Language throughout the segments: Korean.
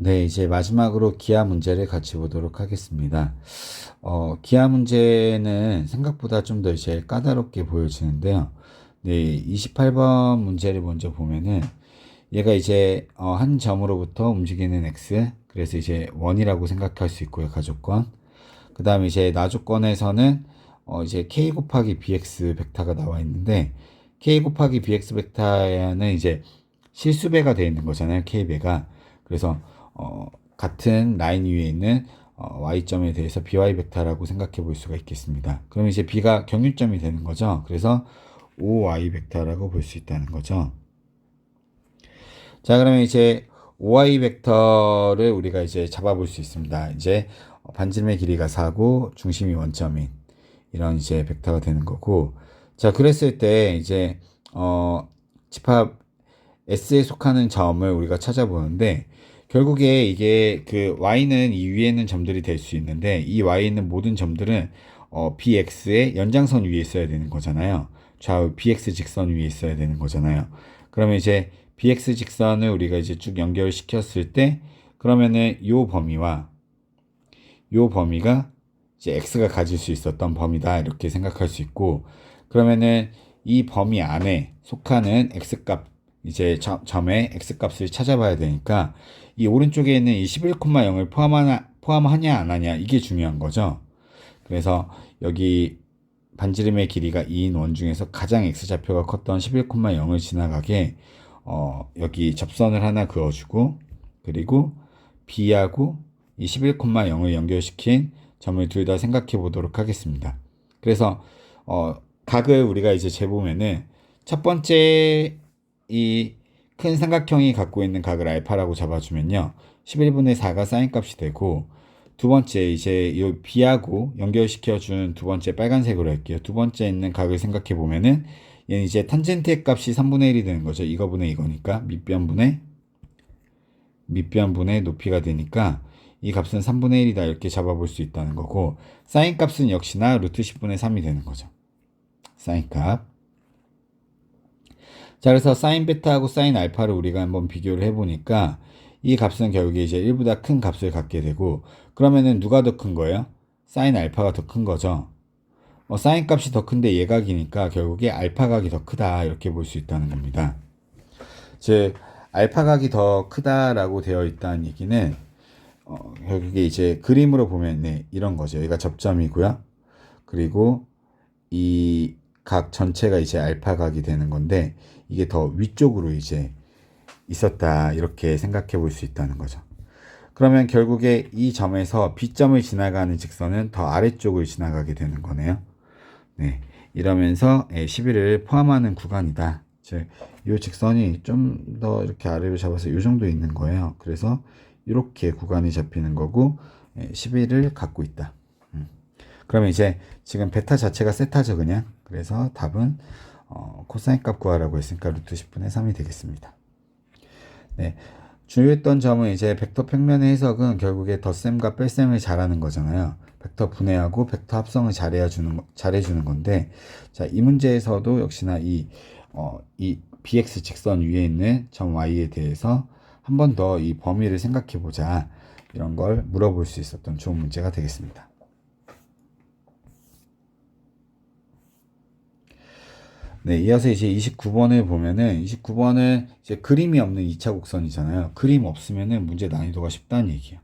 네, 이제 마지막으로 기하 문제를 같이 보도록 하겠습니다. 기하 문제는 생각보다 좀 더 이제 까다롭게 보여지는데요. 네, 28번 문제를 먼저 보면은 얘가 이제 한 점으로부터 움직이는 x, 그래서 이제 원이라고 생각할 수 있고요, 가족권. 그 다음에 이제 나조권에서는 이제 k 곱하기 bx 벡터가 나와 있는데 k 곱하기 bx 벡터에는 이제 실수배가 되어 있는 거잖아요, k배가. 그래서 같은 라인 위에 있는 y점에 대해서 by 벡터라고 생각해 볼 수가 있겠습니다. 그럼 이제 b가 경유점이 되는 거죠. 그래서 5y 벡터라고 볼 수 있다는 거죠. 자, 그러면 이제 OI 벡터를 우리가 이제 잡아볼 수 있습니다. 이제 반지름의 길이가 4고 중심이 원점인 이런 이제 벡터가 되는 거고, 자, 그랬을 때 이제 집합 S에 속하는 점을 우리가 찾아보는데, 결국에 이게 그 Y는 이 위에 있는 점들이 될 수 있는데, 이 Y에 있는 모든 점들은 BX의 연장선 위에 있어야 되는 거잖아요. 좌우 BX 직선 위에 있어야 되는 거잖아요. 그러면 이제 BX 직선을 우리가 이제 쭉 연결시켰을 때, 그러면은 요 범위가 이제 X가 가질 수 있었던 범위다, 이렇게 생각할 수 있고, 그러면은 이 범위 안에 속하는 X값, 이제 점의 X값을 찾아봐야 되니까, 이 오른쪽에 있는 이 11,0을 포함하냐 안 하냐, 이게 중요한 거죠. 그래서 여기 반지름의 길이가 2인 원 중에서 가장 X좌표가 컸던 11,0을 지나가게 여기 접선을 하나 그어주고, 그리고 B하고 이 11,0을 연결시킨 점을 둘 다 생각해 보도록 하겠습니다. 그래서 각을 우리가 이제 재보면은 첫 번째 이 큰 삼각형이 갖고 있는 각을 알파라고 잡아주면요, 11분의 4가 사인 값이 되고, 두 번째 이제 이 B하고 연결시켜준 두 번째 빨간색으로 할게요. 두 번째 있는 각을 생각해 보면은 얘는 이제 탄젠트의 값이 3분의 1이 되는 거죠. 이거분의 이거니까 밑변분의 높이가 되니까 이 값은 3분의 1이다, 이렇게 잡아볼 수 있다는 거고, 사인 값은 역시나 루트 10분의 3이 되는 거죠. 사인 값. 자, 그래서 사인 베타하고 사인 알파를 우리가 한번 비교를 해보니까 이 값은 결국에 이제 1보다 큰 값을 갖게 되고, 그러면은 누가 더 큰 거예요? 사인 알파가 더 큰 거죠. 사인 값이 더 큰데 예각이니까 결국에 알파 각이 더 크다, 이렇게 볼 수 있다는 겁니다. 즉 알파 각이 더 크다라고 되어 있다는 얘기는 결국에 이제 그림으로 보면 네, 이런 거죠. 여기가 접점이고요. 그리고 이 각 전체가 이제 알파 각이 되는 건데, 이게 더 위쪽으로 이제 있었다, 이렇게 생각해 볼 수 있다는 거죠. 그러면 결국에 이 점에서 B점을 지나가는 직선은 더 아래쪽을 지나가게 되는 거네요. 네, 이러면서 11을 포함하는 구간이다. 즉, 이 직선이 좀 더 이렇게 아래로 잡아서 이 정도 있는 거예요. 그래서 이렇게 구간이 잡히는 거고 11을 갖고 있다. 그러면 이제 지금 베타 자체가 세타죠, 그냥. 그래서 답은 코사인 값 구하라고 했으니까 루트 10분의 3이 되겠습니다. 네. 중요했던 점은 이제 벡터 평면의 해석은 결국에 덧셈과 뺄셈을 잘하는 거잖아요. 벡터 분해하고 벡터 합성을 잘해주는 건데, 자, 이 문제에서도 역시나 이 bx 직선 위에 있는 점 y에 대해서 한 번 더 이 범위를 생각해 보자, 이런 걸 물어볼 수 있었던 좋은 문제가 되겠습니다. 네, 이어서 이제 29번을 보면은, 29번은 이제 그림이 없는 2차 곡선이잖아요. 그림 없으면은 문제 난이도가 쉽다는 얘기예요.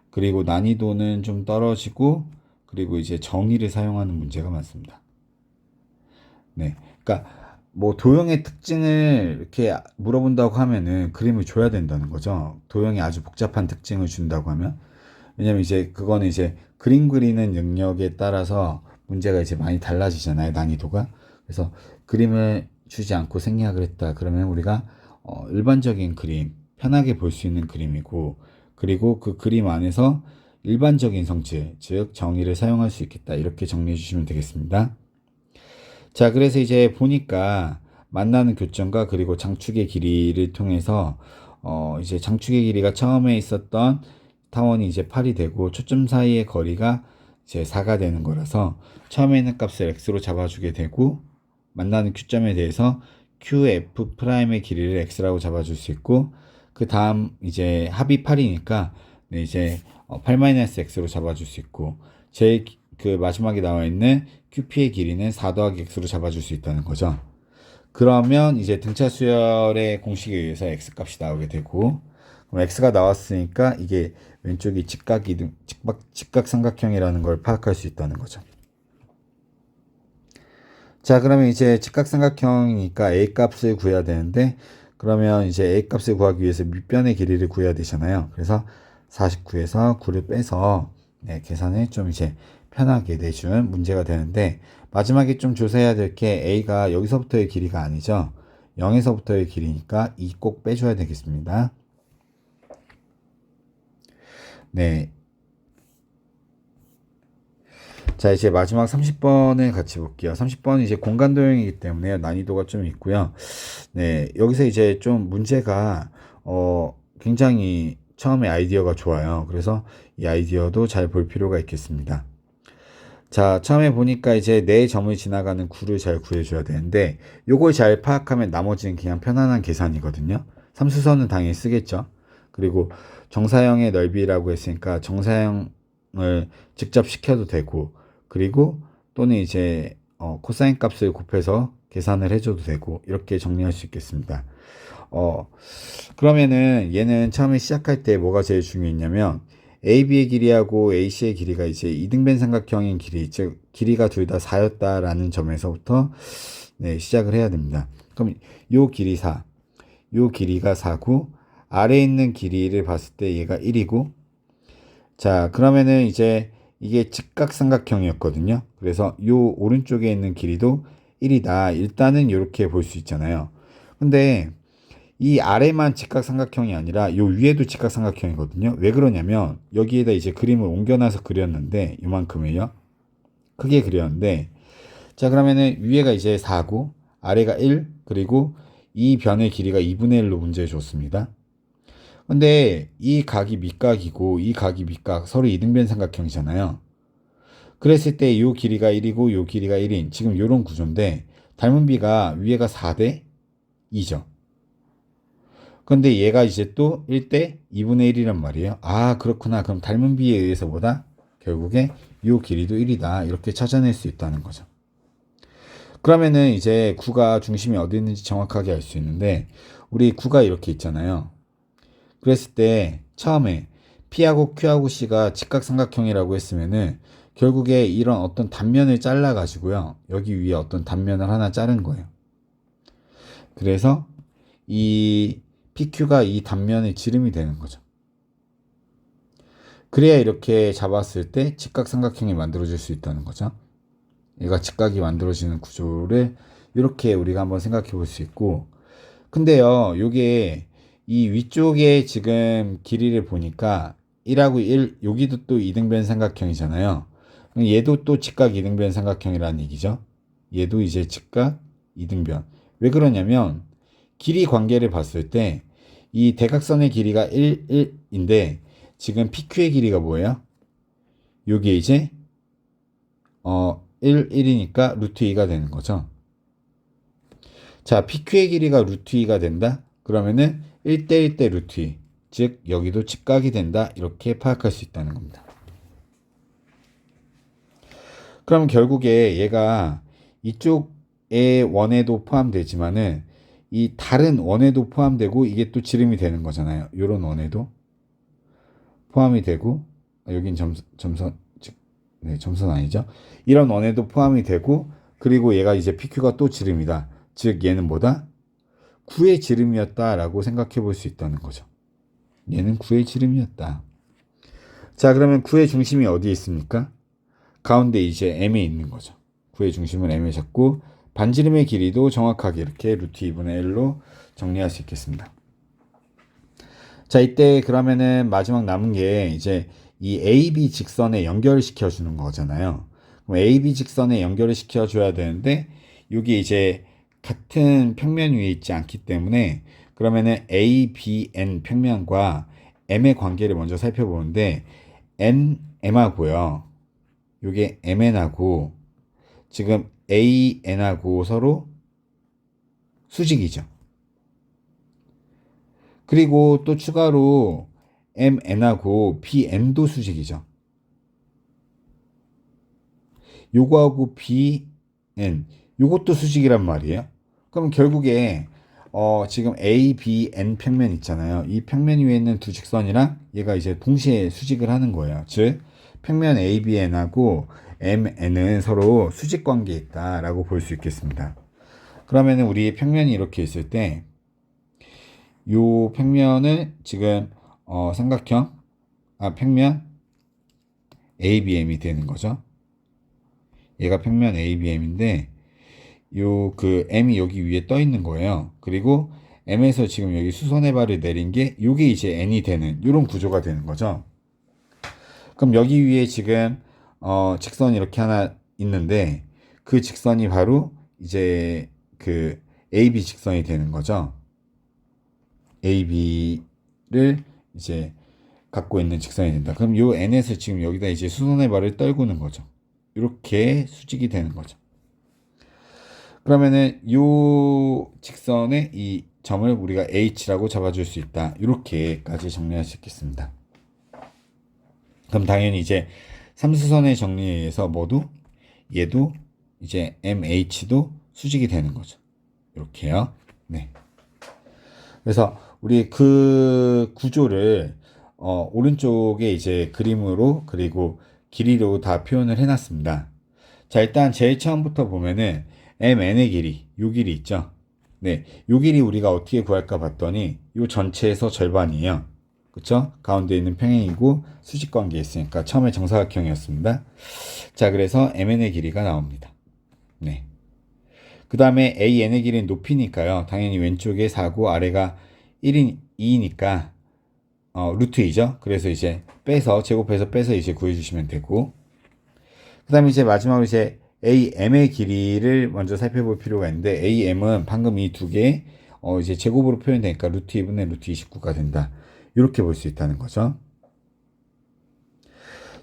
그리고 난이도는 좀 떨어지고, 그리고 이제 정의를 사용하는 문제가 많습니다. 네, 그러니까 뭐 도형의 특징을 이렇게 물어본다고 하면은 그림을 줘야 된다는 거죠. 도형이 아주 복잡한 특징을 준다고 하면. 왜냐면 이제 그거는 이제 그림 그리는 능력에 따라서 문제가 이제 많이 달라지잖아요, 난이도가. 그래서 그림을 주지 않고 생략을 했다 그러면 우리가 일반적인 그림, 편하게 볼 수 있는 그림이고, 그리고 그 그림 안에서 일반적인 성질, 즉 정의를 사용할 수 있겠다, 이렇게 정리해 주시면 되겠습니다. 자, 그래서 이제 보니까 만나는 교점과 그리고 장축의 길이를 통해서 이제 장축의 길이가 처음에 있었던 타원이 이제 8이 되고 초점 사이의 거리가 이제 4가 되는 거라서 처음에 있는 값을 x로 잡아주게 되고, 만나는 Q점에 대해서 QF'의 길이를 x라고 잡아줄 수 있고, 그 다음 이제 합이 8이니까 네, 이제 8-x로 잡아줄 수 있고 제일 그 마지막에 나와 있는 QP의 길이는 4 더하기 x로 잡아줄 수 있다는 거죠. 그러면 이제 등차 수열의 공식에 의해서 x 값이 나오게 되고 그럼 x가 나왔으니까 이게 왼쪽이 직각삼각형이라는 걸 파악할 수 있다는 거죠. 자, 그러면 이제 직각삼각형이니까 a 값을 구해야 되는데 그러면 이제 a 값을 구하기 위해서 밑변의 길이를 구해야 되잖아요. 그래서 49에서 9를 빼서 네, 계산을 좀 이제 편하게 내준 문제가 되는데 마지막에 좀 조사해야 될 게 a가 여기서부터의 길이가 아니죠. 0에서부터의 길이니까 2 꼭 빼줘야 되겠습니다. 네. 자, 이제 마지막 30번을 같이 볼게요. 30번은 이제 공간 도형이기 때문에 난이도가 좀 있고요. 네, 여기서 이제 좀 문제가 굉장히 처음에 아이디어가 좋아요. 그래서 이 아이디어도 잘 볼 필요가 있겠습니다. 자, 처음에 보니까 이제 네 점을 지나가는 구를 잘 구해줘야 되는데 요걸 잘 파악하면 나머지는 그냥 편안한 계산이거든요. 삼수선은 당연히 쓰겠죠. 그리고 정사형의 넓이라고 했으니까 정사형을 직접 시켜도 되고 그리고 또는 이제 코사인 값을 곱해서 계산을 해줘도 되고 이렇게 정리할 수 있겠습니다. 그러면은 얘는 처음에 시작할 때 뭐가 제일 중요했냐면 AB의 길이하고 AC의 길이가 이제 이등변 삼각형인 길이, 즉 길이가 둘 다 4였다라는 점에서부터 네, 시작을 해야 됩니다. 그럼 요 길이 4, 요 길이가 4고 아래에 있는 길이를 봤을 때 얘가 1이고 자, 그러면은 이제 이게 직각삼각형이었거든요. 그래서 요 오른쪽에 있는 길이도 1이다. 일단은 이렇게 볼 수 있잖아요. 근데 이 아래만 직각삼각형이 아니라 요 위에도 직각삼각형이거든요. 왜 그러냐면 여기에다 이제 그림을 옮겨놔서 그렸는데 요만큼이에요. 크게 그렸는데 자 그러면은 위에가 이제 4고 아래가 1 그리고 이 변의 길이가 2분의 1로 문제 줬습니다. 근데 이 각이 밑각이고 이 각이 밑각 서로 이등변 삼각형이잖아요. 그랬을 때 요 길이가 1이고 요 길이가 1인 지금 요런 구조인데 닮은 비가 위에가 4대 2죠. 근데 얘가 이제 또 1대 2분의 1이란 말이에요. 아, 그렇구나. 그럼 닮은 비에 의해서 보다 결국에 요 길이도 1이다. 이렇게 찾아낼 수 있다는 거죠. 그러면은 이제 구가 중심이 어디 있는지 정확하게 알 수 있는데 우리 구가 이렇게 있잖아요. 그랬을 때 처음에 P하고 Q하고 C가 직각삼각형이라고 했으면은 결국에 이런 어떤 단면을 잘라 가지고요. 여기 위에 어떤 단면을 하나 자른 거예요. 그래서 이 PQ가 이 단면의 지름이 되는 거죠. 그래야 이렇게 잡았을 때 직각삼각형이 만들어질 수 있다는 거죠. 얘가 직각이 만들어지는 구조를 이렇게 우리가 한번 생각해 볼 수 있고 근데요 요게 이 위쪽에 지금 길이를 보니까 1하고 1 여기도 또 이등변 삼각형이잖아요. 얘도 또 직각 이등변 삼각형이라는 얘기죠. 얘도 이제 직각 이등변. 왜 그러냐면 길이 관계를 봤을 때 이 대각선의 길이가 1, 1인데 지금 PQ의 길이가 뭐예요? 요게 이제 1, 1이니까 루트 2가 되는 거죠. 자, PQ의 길이가 루트 2가 된다? 그러면은 1대 1대 루트 2. 즉 여기도 직각이 된다. 이렇게 파악할 수 있다는 겁니다. 그럼 결국에 얘가 이쪽의 원에도 포함되지만은 이 다른 원에도 포함되고 이게 또 지름이 되는 거잖아요. 요런 원에도 포함이 되고 여긴 점선 네, 점선 아니죠. 이런 원에도 포함이 되고 그리고 얘가 이제 PQ가 또 지름이다. 즉 얘는 뭐다? 9의 지름이었다라고 생각해 볼 수 있다는 거죠. 얘는 9의 지름이었다. 자, 그러면 9의 중심이 어디에 있습니까? 가운데 이제 M에 있는 거죠. 9의 중심은 M에 잡고 반지름의 길이도 정확하게 이렇게 루트 2분의 1로 정리할 수 있겠습니다. 자, 이때 그러면은 마지막 남은 게 이제 이 AB 직선에 연결시켜 주는 거잖아요. 그럼 AB 직선에 연결을 시켜 줘야 되는데 여기 이제 같은 평면 위에 있지 않기 때문에 그러면은 ABN 평면과 M의 관계를 먼저 살펴보는데 M하고요. 요게 MN하고 지금 AN하고 서로 수직이죠. 그리고 또 추가로 MN하고 BN도 수직이죠. 요거하고 BN, 요것도 수직이란 말이에요. 그럼 결국에 지금 A, B, N 평면 있잖아요. 이 평면 위에 있는 두 직선이랑 얘가 이제 동시에 수직을 하는 거예요. 즉 평면 ABN하고 MN은 서로 수직 관계에 있다라고 볼 수 있겠습니다. 그러면은 우리 평면이 이렇게 있을 때 요 평면을 지금 삼각형 평면 ABM이 되는 거죠. 얘가 평면 ABM인데 요 그 M이 여기 위에 떠 있는 거예요. 그리고 M에서 지금 여기 수선의 발을 내린 게 요게 이제 N이 되는 요런 구조가 되는 거죠. 그럼 여기 위에 지금 직선이 이렇게 하나 있는데 그 직선이 바로 이제 그 AB 직선이 되는 거죠. AB를 이제 갖고 있는 직선이 된다. 그럼 요 N에서 지금 여기다 이제 수선의 발을 떨구는 거죠. 이렇게 수직이 되는 거죠. 그러면은 요 직선의 이 점을 우리가 H라고 잡아줄 수 있다. 이렇게까지 정리할 수 있겠습니다. 그럼 당연히 이제 삼수선의 정리에 의해서 모두 얘도 이제 MH도 수직이 되는 거죠. 이렇게요. 네. 그래서 우리 그 구조를 오른쪽에 이제 그림으로 그리고 길이로 다 표현을 해놨습니다. 자, 일단 제일 처음부터 보면은 MN의 길이, 요 길이 있죠. 네, 요 길이 우리가 어떻게 구할까 봤더니 요 전체에서 절반이에요. 그쵸? 가운데 있는 평행이고 수직 관계에 있으니까 처음에 정사각형이었습니다. 자, 그래서 MN의 길이가 나옵니다. 네. 그 다음에 AN의 길이는 높이니까요. 당연히 왼쪽에 4고 아래가 1인 2이니까 루트 2죠. 그래서 이제 빼서 제곱해서 빼서 이제 구해주시면 되고 그 다음에 이제 마지막으로 이제 AM의 길이를 먼저 살펴볼 필요가 있는데 AM은 방금 이 두 개 이제 제곱으로 표현되니까 루트 2분의 루트 29가 된다. 이렇게 볼 수 있다는 거죠.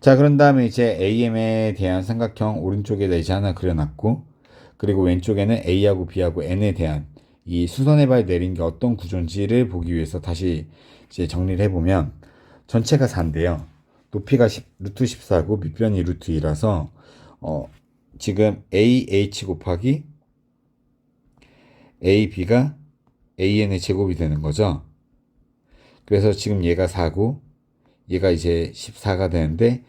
자, 그런 다음에 이제 AM에 대한 삼각형 오른쪽에다 이제 하나 그려놨고 그리고 왼쪽에는 A하고 B하고 N에 대한 이 수선의 발 내린 게 어떤 구조인지를 보기 위해서 다시 이제 정리를 해보면 전체가 4인데요. 높이가 루트 14고 밑변이 루트 2라서 지금 AH 곱하기 AB가 AN의 제곱이 되는 거죠. 그래서 지금 얘가 4고 얘가 이제 14가 되는데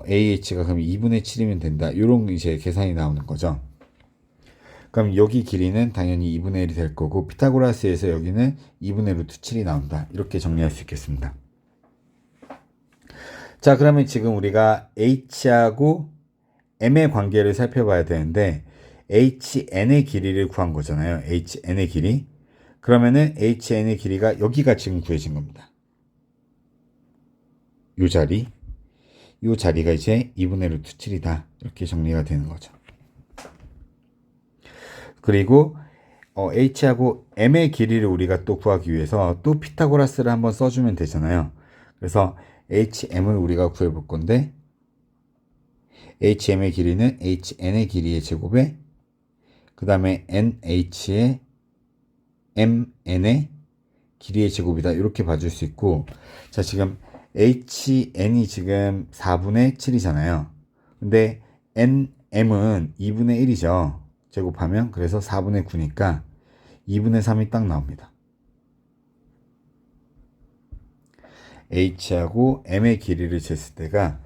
AH가 그럼 2분의 7이면 된다. 이런 이제 계산이 나오는 거죠. 그럼 여기 길이는 당연히 2분의 1이 될 거고 피타고라스에서 여기는 2분의 루트 7이 나온다. 이렇게 정리할 수 있겠습니다. 자, 그러면 지금 우리가 H하고 M의 관계를 살펴봐야 되는데 HN의 길이를 구한 거잖아요. HN의 길이. 그러면은 HN의 길이가 여기가 지금 구해진 겁니다. 요 자리. 요 자리가 이제 2분의 루트 7이다. 이렇게 정리가 되는 거죠. 그리고 H하고 M의 길이를 우리가 또 구하기 위해서 또 피타고라스를 한번 써주면 되잖아요. 그래서 HM을 우리가 구해볼 건데 HM의 길이는 HN의 길이의 제곱에 그 다음에 NH의 MN의 길이의 제곱이다. 이렇게 봐줄 수 있고 자, 지금 HN이 지금 4분의 7이잖아요. 근데 NM은 2분의 1이죠. 제곱하면 그래서 4분의 9니까 2분의 3이 딱 나옵니다. H하고 M의 길이를 쟀을 때가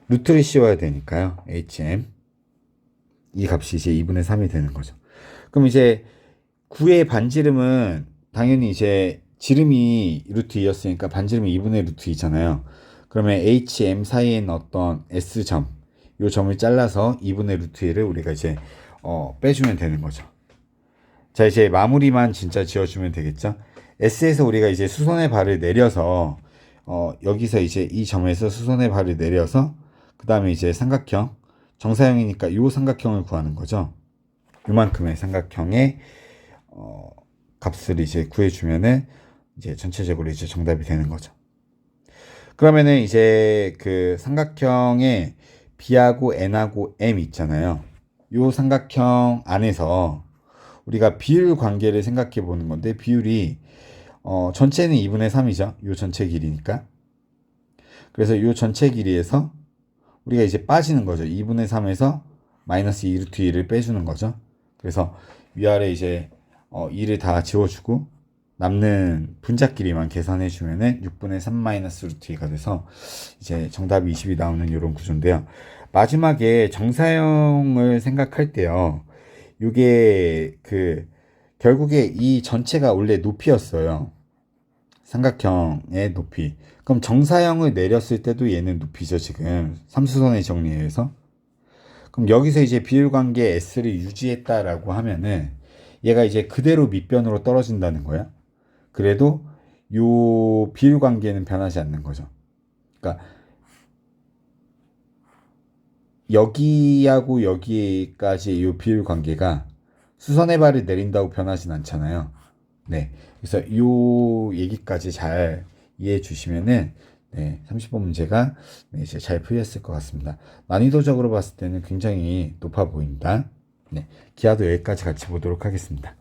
루트를 씌워야 되니까요. HM 이 값이 이제 2분의 3이 되는 거죠. 그럼 이제 9의 반지름은 당연히 이제 지름이 루트 2였으니까 반지름이 2분의 루트 2잖아요. 그러면 HM 사이에 있는 어떤 S점 이 점을 잘라서 2분의 루트 1을 우리가 이제 빼주면 되는 거죠. 자, 이제 마무리만 진짜 지어주면 되겠죠. S에서 우리가 이제 수선의 발을 내려서 여기서 이제 이 점에서 수선의 발을 내려서 그 다음에 이제 삼각형 정사형이니까 이 삼각형을 구하는 거죠. 요만큼의 삼각형의 값을 이제 구해주면은 이제 전체적으로 이제 정답이 되는 거죠. 그러면은 이제 그 삼각형의 B하고 N하고 M 있잖아요. 요 삼각형 안에서 우리가 비율 관계를 생각해 보는 건데, 비율이 전체는 2분의 3이죠. 요 전체 길이니까. 그래서 요 전체 길이에서 우리가 이제 빠지는 거죠. 2분의 3에서 마이너스 2 루트 2를 빼주는 거죠. 그래서 위아래 이제 2를 다 지워주고 남는 분자끼리만 계산해 주면은 6분의 3 마이너스 루트 2가 돼서 이제 정답이 20이 나오는 이런 구조인데요. 마지막에 정사형을 생각할 때요. 이게 결국에 이 전체가 원래 높이였어요. 삼각형의 높이. 그럼 정사형을 내렸을 때도 얘는 높이죠, 지금. 삼수선의 정리에 의해서. 그럼 여기서 이제 비율관계 S를 유지했다라고 하면은 얘가 이제 그대로 밑변으로 떨어진다는 거야. 그래도 요 비율관계는 변하지 않는 거죠. 그러니까 여기하고 여기까지 요 비율관계가 수선의 발을 내린다고 변하진 않잖아요. 네. 그래서 요 얘기까지 잘 이해해 주시면은 네, 30번 문제가 네, 이제 잘 풀렸을 것 같습니다. 난이도적으로 봤을 때는 굉장히 높아 보입니다. 네. 기하도 여기까지 같이 보도록 하겠습니다.